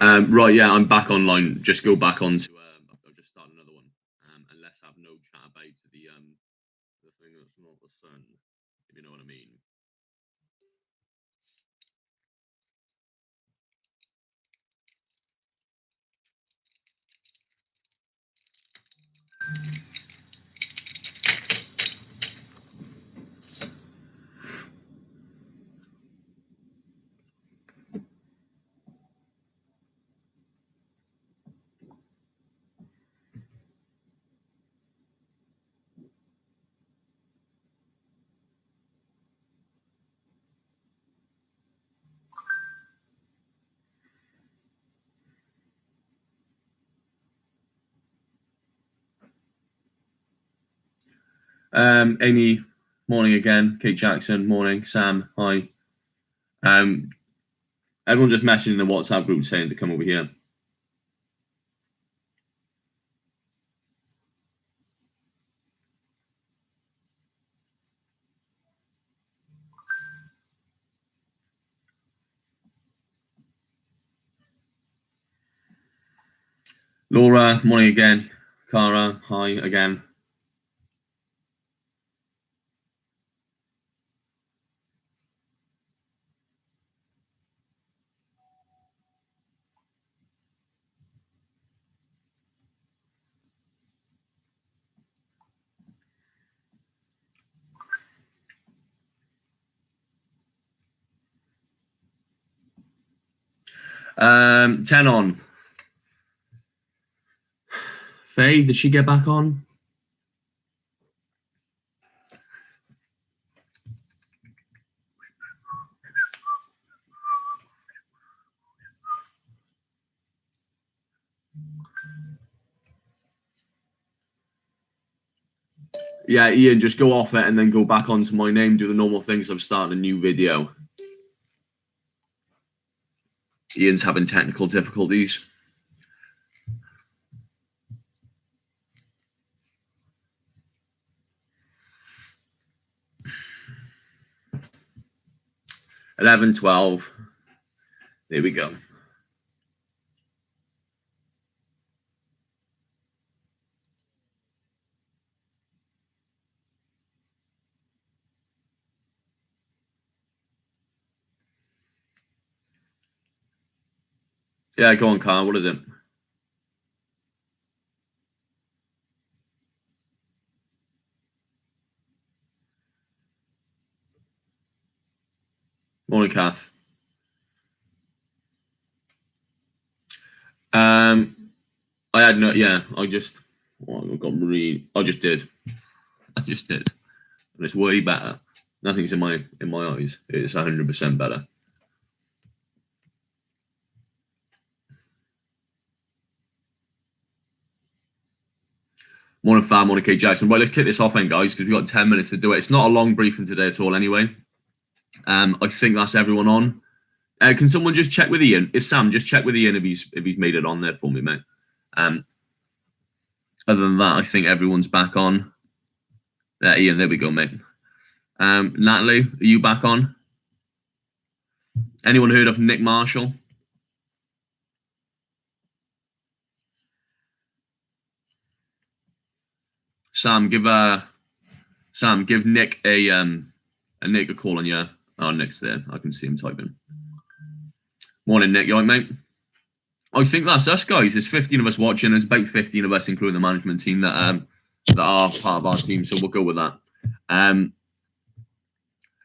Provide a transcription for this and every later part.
Right, yeah, I'm back online. Just go back on to. I'll just start another one, and let's have no chat about the thing that's not the sun. If you know what I mean. Amy, morning again. Kate Jackson, morning. Sam, hi. Everyone just messaging in the WhatsApp group saying to come over here. Laura, morning again. Cara, hi again. Ten on. Faye, did she get back on? Yeah, Ian, just go off it and then go back onto my name, do the normal things of starting a new video. Ian's having technical difficulties. $11, $12. There we go. Yeah, go on, Carl. What is it? Morning, Kath. I had no. Yeah, I just. Well, I got really. I just did. And it's way better. Nothing's in my eyes. It's 100% better. Morning, fam. Morning, Kate Jackson. Right, let's kick this off then, guys, because we've got 10 minutes to do it. It's not a long briefing today at all, anyway. I think that's everyone on. Can someone just check with Ian? Is Sam just check with Ian if he's made it on there for me, mate? Other than that, I think everyone's back on. Ian, there we go, mate. Natalie, are you back on? Anyone heard of Nick Marshall? Sam, give Nick a call on you. Oh, Nick's there. I can see him typing. Morning, Nick. You all right, mate? I think that's us, guys. There's 15 of us watching. There's about 15 of us, including the management team, that are part of our team. So we'll go with that.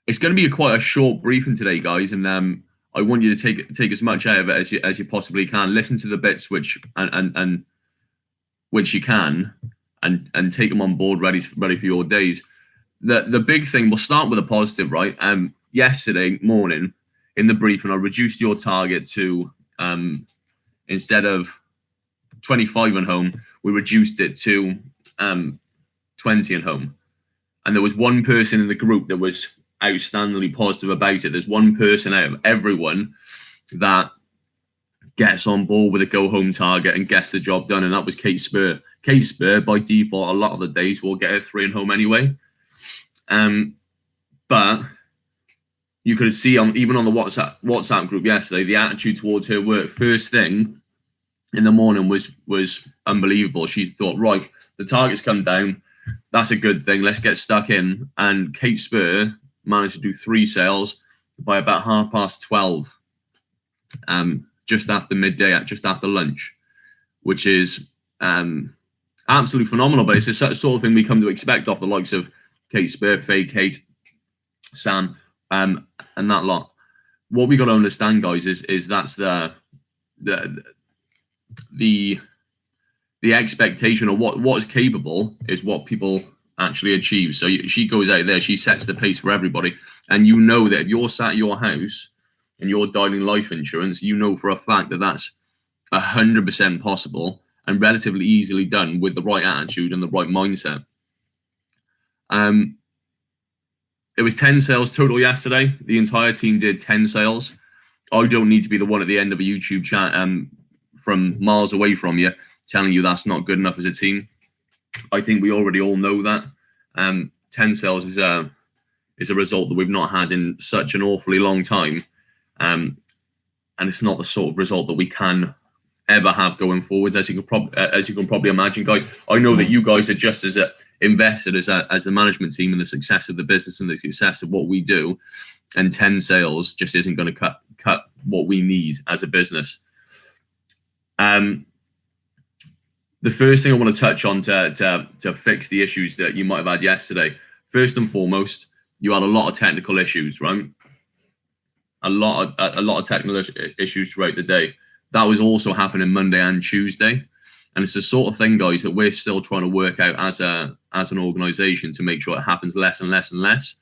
It's going to be quite a short briefing today, guys, and I want you to take as much out of it as you possibly can. Listen to the bits which you can, and take them on board, ready for your days. The big thing, we'll start with a positive, right? Yesterday morning in the briefing, I reduced your target to instead of 25 and home, we reduced it to 20 and home. And there was one person in the group that was outstandingly positive about it. There's one person out of everyone that gets on board with a go home target and gets the job done, and that was Kate Spur. Kate Spur, by default, a lot of the days will get a 3 and home anyway. But you could see even on the WhatsApp group yesterday, the attitude towards her work first thing in the morning was unbelievable. She thought, right, the target's come down. That's a good thing. Let's get stuck in. And Kate Spur managed to do 3 sales by about 12:30, just after midday, just after lunch, which is absolutely phenomenal. But it's the sort of thing we come to expect off the likes of Kate Spur, Faye, Kate, Sam, and that lot. What we got to understand, guys, is that's the expectation of what is capable is what people actually achieve. So she goes out there, she sets the pace for everybody, and you know that if you're sat at your house and you're dialing life insurance, you know for a fact that that's 100% possible and relatively easily done with the right attitude and the right mindset. It was 10 sales total yesterday. The entire team did 10 sales. I don't need to be the one at the end of a YouTube chat from miles away from you telling you that's not good enough as a team. I think we already all know that. 10 sales is a result that we've not had in such an awfully long time. And it's not the sort of result that we can ever have going forwards, as you can probably imagine, guys. I know that you guys are just as invested as the management team in the success of the business and the success of what we do, and 10 sales just isn't going to cut what we need as a business. The first thing I want to touch on to fix the issues that you might have had yesterday, first and foremost, you had a lot of technical issues, right? A lot of technical issues throughout the day. That was also happening Monday and Tuesday. And it's the sort of thing, guys, that we're still trying to work out as an organization to make sure it happens less and less and less.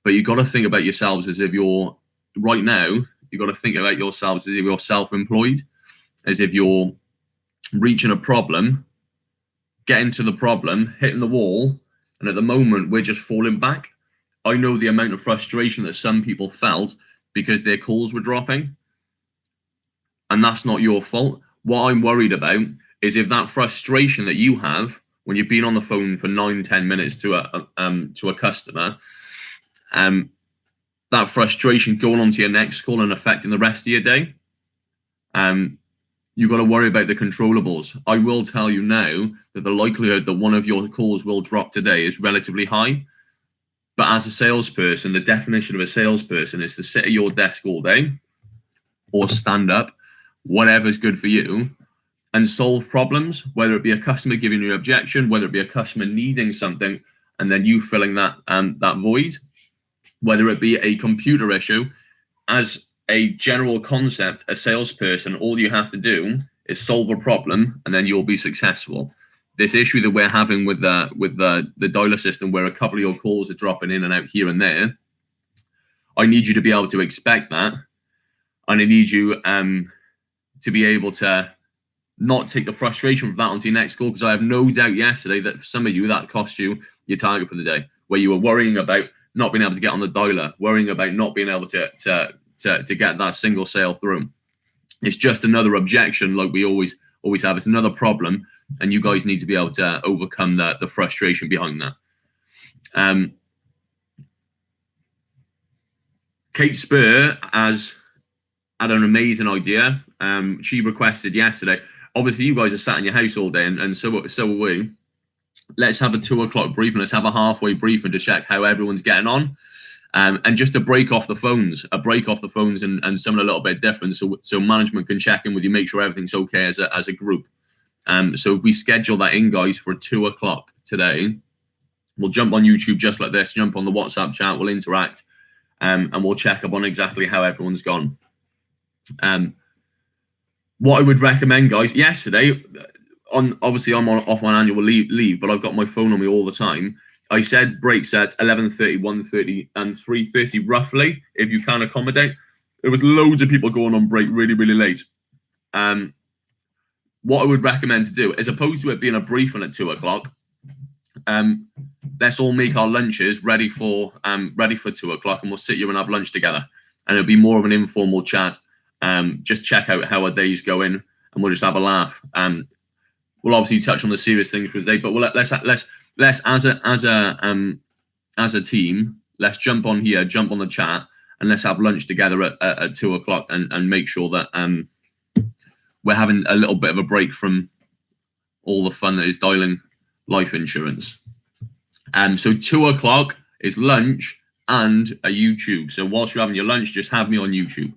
But you've got to think about yourselves as if you're, right now, you've got to think about yourselves as if you're self-employed, as if you're reaching a problem, getting to the problem, hitting the wall, and at the moment, we're just falling back. I know the amount of frustration that some people felt because their calls were dropping. And that's not your fault. What I'm worried about is if that frustration that you have when you've been on the phone for 9-10 minutes to a customer, that frustration going on to your next call and affecting the rest of your day, you've got to worry about the controllables. I will tell you now that the likelihood that one of your calls will drop today is relatively high. But as a salesperson, the definition of a salesperson is to sit at your desk all day or stand up, whatever's good for you, and solve problems, whether it be a customer giving you an objection, whether it be a customer needing something, and then you filling that void, whether it be a computer issue. As a general concept, a salesperson, all you have to do is solve a problem, and then you'll be successful. This issue that we're having with the dialer system, where a couple of your calls are dropping in and out here and there, I need you to be able to expect that, and I need you to be able to not take the frustration from that onto your next call, because I have no doubt yesterday that for some of you that cost you your target for the day, where you were worrying about not being able to get on the dialer, worrying about not being able to get that single sale through. It's just another objection, like we always have. It's another problem, and you guys need to be able to overcome the frustration behind that. Kate Spur had an amazing idea. She requested yesterday. Obviously, you guys are sat in your house all day, and so are we. Let's have a 2 o'clock briefing. Let's have a halfway briefing to check how everyone's getting on, and just to break off the phones, and something a little bit different, so management can check in with you, make sure everything's okay as a group. So we schedule that in, guys, for 2 o'clock today. We'll jump on YouTube just like this, jump on the WhatsApp chat, we'll interact, and we'll check up on exactly how everyone's gone. What I would recommend, guys, yesterday, obviously I'm off on annual leave, but I've got my phone on me all the time. I said break sets 11:30, 1:30, and 3:30 roughly, if you can accommodate. There was loads of people going on break really, really late. What I would recommend to do, as opposed to it being a briefing at 2 o'clock, let's all make our lunches ready for 2 o'clock, and we'll sit here and have lunch together. And it'll be more of an informal chat. Just check out how our day's going, and we'll just have a laugh. We'll obviously touch on the serious things for the day, but let's as a team, let's jump on here, jump on the chat, and let's have lunch together at 2 o'clock and make sure that we're having a little bit of a break from all the fun that is dialing life insurance. So 2 o'clock is lunch and a YouTube. So whilst you're having your lunch, just have me on YouTube.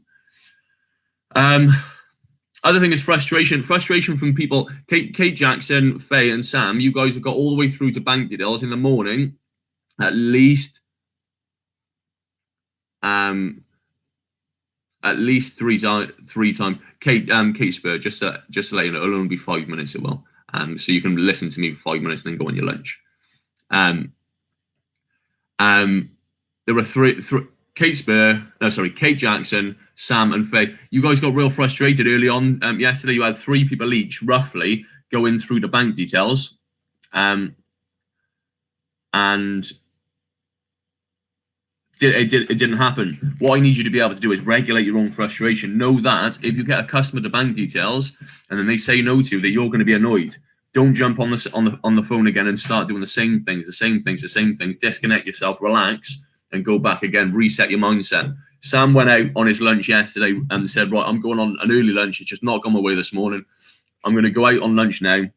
Other thing is frustration from people. Kate Jackson, Faye, and Sam, you guys have got all the way through to bank details in the morning, at least three times. Kate Spur, just to let you know, it'll only be 5 minutes. It will. So you can listen to me for 5 minutes and then go on your lunch. There were three. Kate Jackson, Sam, and Faye. You guys got real frustrated early on yesterday. You had 3 people each, roughly, going through the bank details, and it didn't happen. What I need you to be able to do is regulate your own frustration. Know that if you get a customer to bank details and then they say no to you, that you're going to be annoyed. Don't jump on the phone again and start doing the same things. Disconnect yourself, relax, and go back again. Reset your mindset. Sam went out on his lunch yesterday and said, right, I'm going on an early lunch. It's just not gone my way this morning. I'm going to go out on lunch now. I'm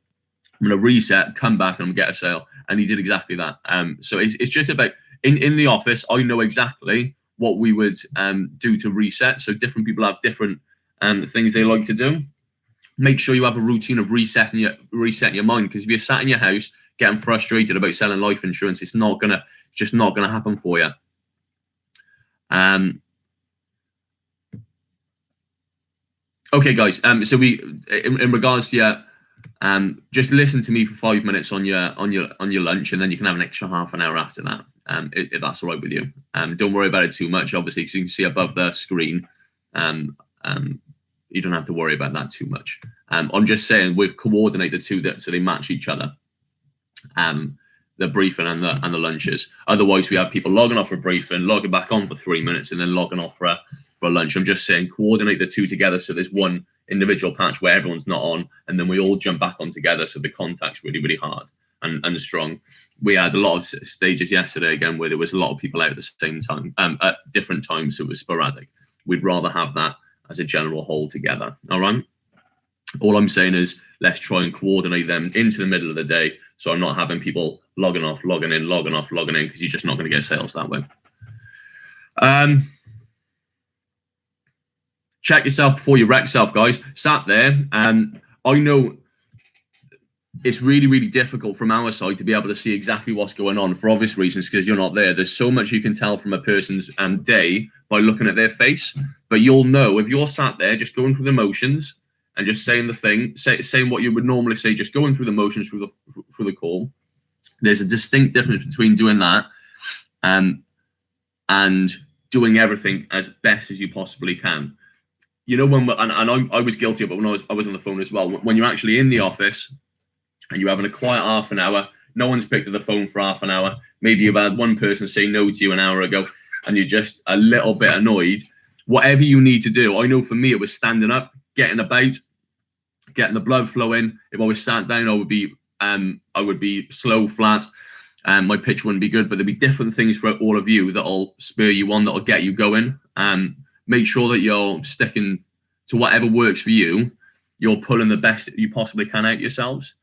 going to reset, come back, and get a sale. And he did exactly that. So it's just about, in the office, I know exactly what we would do to reset. So different people have different things they like to do. Make sure you have a routine of resetting your mind, because if you're sat in your house getting frustrated about selling life insurance, it's just not gonna happen for you. Okay, guys. So we, in regards to just listen to me for 5 minutes on your lunch, and then you can have an extra half an hour after that, if that's all right with you. Don't worry about it too much, obviously, because you can see above the screen. You don't have to worry about that too much. I'm just saying we coordinate the two so they match each other. The briefing and the lunches. Otherwise, we have people logging off for briefing, logging back on for 3 minutes, and then logging off for a lunch. I'm just saying coordinate the two together so there's one individual patch where everyone's not on, and then we all jump back on together so the contact's really, really hard and strong. We had a lot of stages yesterday again where there was a lot of people out at the same time, at different times, so it was sporadic. We'd rather have that as a general whole together. All right. All I'm saying is let's try and coordinate them into the middle of the day, so I'm not having people logging off, logging in, logging off, logging in, because you're just not going to get sales that way. Check yourself before you wreck yourself, guys. Sat there, I know it's really, really difficult from our side to be able to see exactly what's going on for obvious reasons, because you're not there. There's so much you can tell from a person's day by looking at their face, but you'll know if you're sat there just going through the motions and just saying the thing, saying what you would normally say, just going through the motions through the call. There's a distinct difference between doing that and doing everything as best as you possibly can. You know, I was guilty of it when I was on the phone as well. When you're actually in the office and you're having a quiet half an hour, no one's picked up the phone for half an hour. Maybe you've had one person say no to you an hour ago, and you're just a little bit annoyed. Whatever you need to do, I know for me it was standing up, getting about, getting the blood flowing. If I was sat down, I would be slow, flat. My pitch wouldn't be good, but there'd be different things for all of you that'll spur you on, that'll get you going. Make sure that you're sticking to whatever works for you. You're pulling the best you possibly can out yourselves.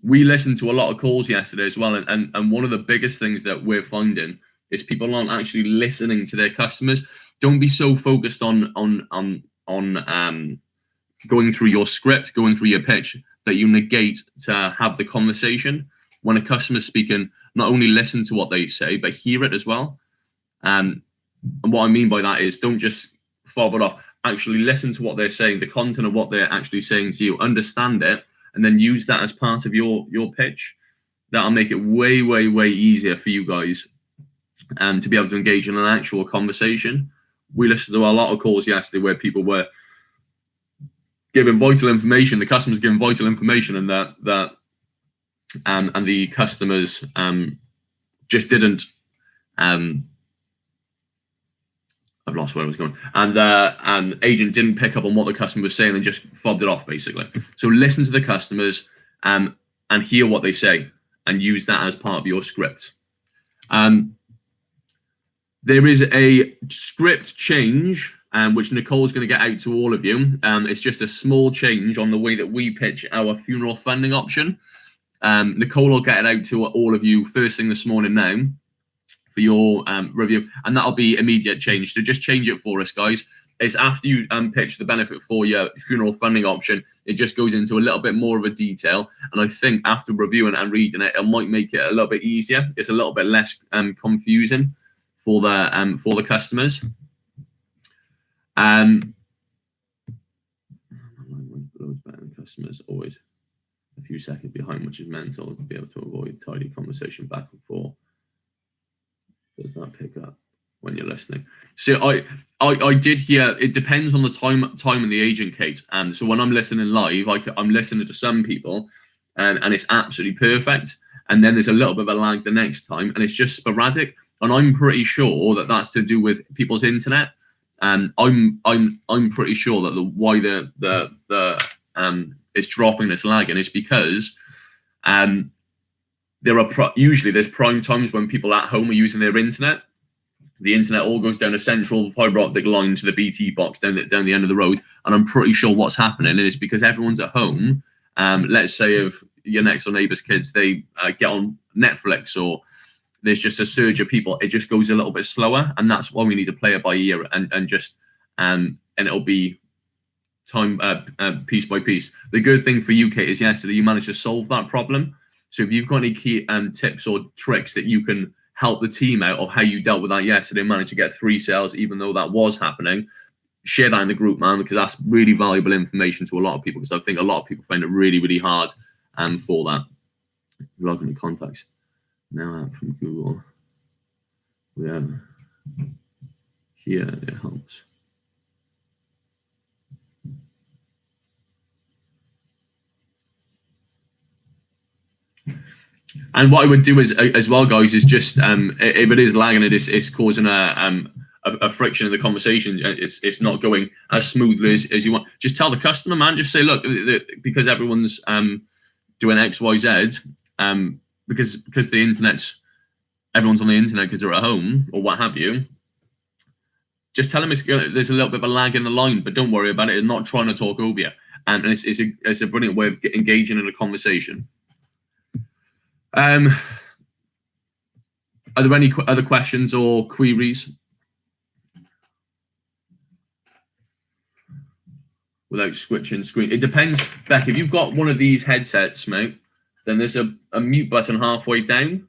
We listened to a lot of calls yesterday as well, and one of the biggest things that we're finding is people aren't actually listening to their customers. Don't be so focused on going through your script, going through your pitch, that you negate to have the conversation. When a customer's speaking, not only listen to what they say, but hear it as well. And what I mean by that is don't just fob it off. Actually listen to what they're saying, the content of what they're actually saying to you, understand it, and then use that as part of your pitch. That'll make it way, way, way easier for you guys to be able to engage in an actual conversation. We listened to a lot of calls yesterday where people were giving vital information, the customers giving vital information, and and the customers just didn't. I've lost where I was going. And agent didn't pick up on what the customer was saying and just fobbed it off, basically. So listen to the customers and hear what they say and use that as part of your script. There is a script change, which Nicole's going to get out to all of you. It's just a small change on the way that we pitch our funeral funding option. Nicole will get it out to all of you first thing this morning now for your review, and that'll be immediate change. So just change it for us, guys. It's after you pitch the benefit for your funeral funding option, it just goes into a little bit more of a detail. And I think after reviewing and reading it, it might make it a little bit easier. It's a little bit less confusing for the customers. Customers always a few seconds behind, which is mental. To be able to avoid tidy conversation back and forth. Does that pick up when you're listening? So I did hear. It depends on the time and the agent, Kate. So when I'm listening live, I'm listening to some people, and it's absolutely perfect. And then there's a little bit of a lag the next time, and it's just sporadic. And I'm pretty sure that that's to do with people's internet. And I'm pretty sure that why it's dropping, it's lagging, is because usually there's prime times when people at home are using their internet. The internet all goes down a central fiber optic line to the BT box down the end of the road, and I'm pretty sure what's happening is because everyone's at home. Let's say if your next door neighbour's kids, they get on Netflix, or there's just a surge of people, it just goes a little bit slower, and that's why we need to play it by ear and it'll be time piece by piece. The good thing for you, Kate, is yesterday you managed to solve that problem. So if you've got any key tips or tricks that you can help the team out of how you dealt with that yesterday, managed to get 3 sales even though that was happening, share that in the group, man, because that's really valuable information to a lot of people, because I think a lot of people find it really, really hard for that. Log into contacts now out from Google. We have here, it helps. And what I would do is, as well, guys, is just if it is lagging, it's causing a friction in the conversation. It's not going as smoothly as you want. Just tell the customer, man. Just say, look, because everyone's doing X, Y, Z, because the internet's, everyone's on the internet because they're at home or what have you. Just tell them there's a little bit of a lag in the line, but don't worry about it. They're not trying to talk over you, and it's a brilliant way of engaging in a conversation. Are there any other questions or queries? Without switching screen, it depends. Beck, if you've got one of these headsets, mate, then there's a mute button halfway down.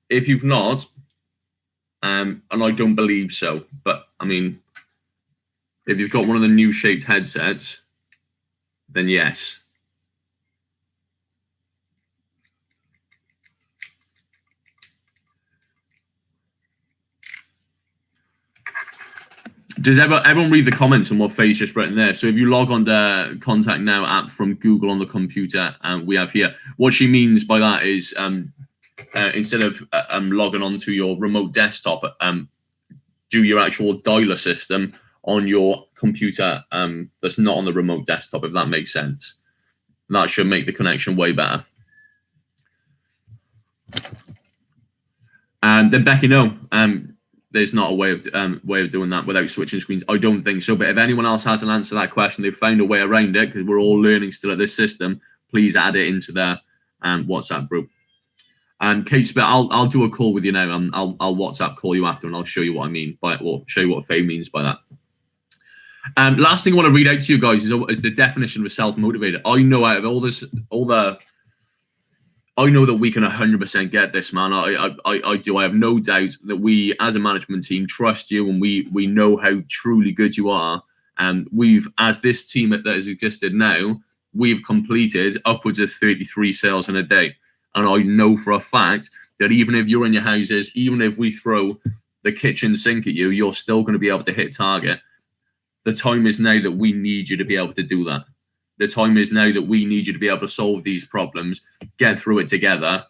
If you've not, and I don't believe so, but I mean, if you've got one of the new shaped headsets, then yes. Does everyone read the comments and what Faye's just written there? So if you log on the Contact Now app from Google on the computer, we have here. What she means by that is instead of logging onto your remote desktop, do your actual dialer system on your computer that's not on the remote desktop, if that makes sense. That should make the connection way better. And then Becky, no. There's not a way of doing that without switching screens. I don't think so. But if anyone else has an answer to that question, they've found a way around it, because we're all learning still at this system, please add it into their WhatsApp group. And Kate, I'll do a call with you now. I'll WhatsApp call you after, and I'll show you what I mean by it, or show you what Faye means by that. Last thing I want to read out to you guys is the definition of a self-motivated. I know out of I know that we can 100% get this, man. I do. I have no doubt that we, as a management team, trust you, and we know how truly good you are. And we've, as this team that has existed now, we've completed upwards of 33 sales in a day. And I know for a fact that even if you're in your houses, even if we throw the kitchen sink at you, you're still going to be able to hit target. The time is now that we need you to be able to do that. The time is now that we need you to be able to solve these problems, get through it together,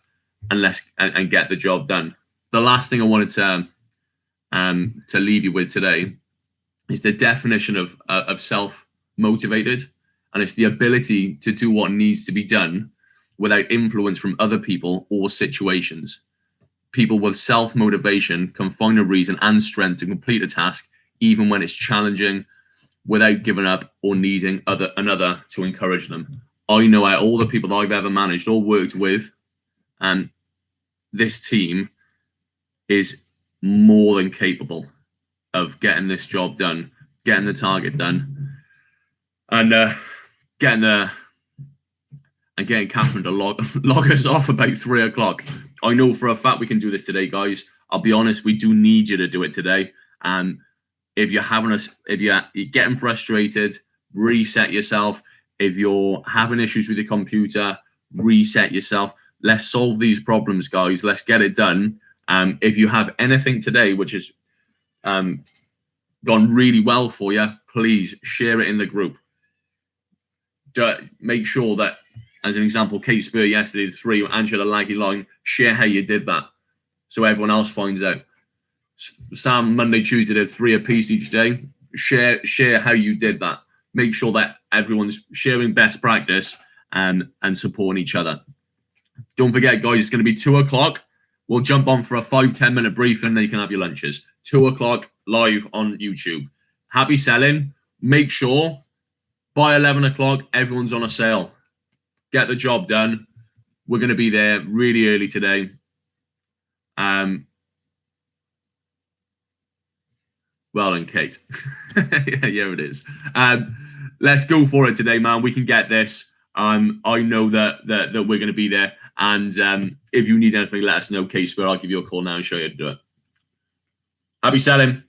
and get the job done. The last thing I wanted to leave you with today is the definition of self-motivated, and it's the ability to do what needs to be done without influence from other people or situations. people with self-motivation can find a reason and strength to complete a task, even when it's challenging, without giving up or needing another to encourage them. I know out of all the people that I've ever managed or worked with, and this team is more than capable of getting this job done, getting the target done, and getting Catherine to log us off about 3 o'clock. I know for a fact we can do this today, guys. I'll be honest, we do need you to do it today. And if you're getting frustrated, reset yourself. If you're having issues with your computer, reset yourself. Let's solve these problems, guys. Let's get it done. If you have anything today which has gone really well for you, please share it in the group. Make sure that, as an example, Kate Spur yesterday did 3, Angela Laggy line. Share how you did that, so everyone else finds out. Sam Monday, Tuesday did 3 apiece each day. Share how you did that. Make sure that everyone's sharing best practice and supporting each other. Don't forget, guys, it's going to be 2 o'clock. We'll jump on for a 5-10 minute briefing, then you can have your lunches. 2 o'clock live on YouTube. Happy selling. Make sure by 11 o'clock everyone's on a sale. Get the job done. We're going to be there really early today. Well done, Kate. Yeah, it is. Let's go for it today, man. We can get this. I know that we're going to be there. And if you need anything, let us know, Kate Spur. I'll give you a call now and show you how to do it. Happy selling.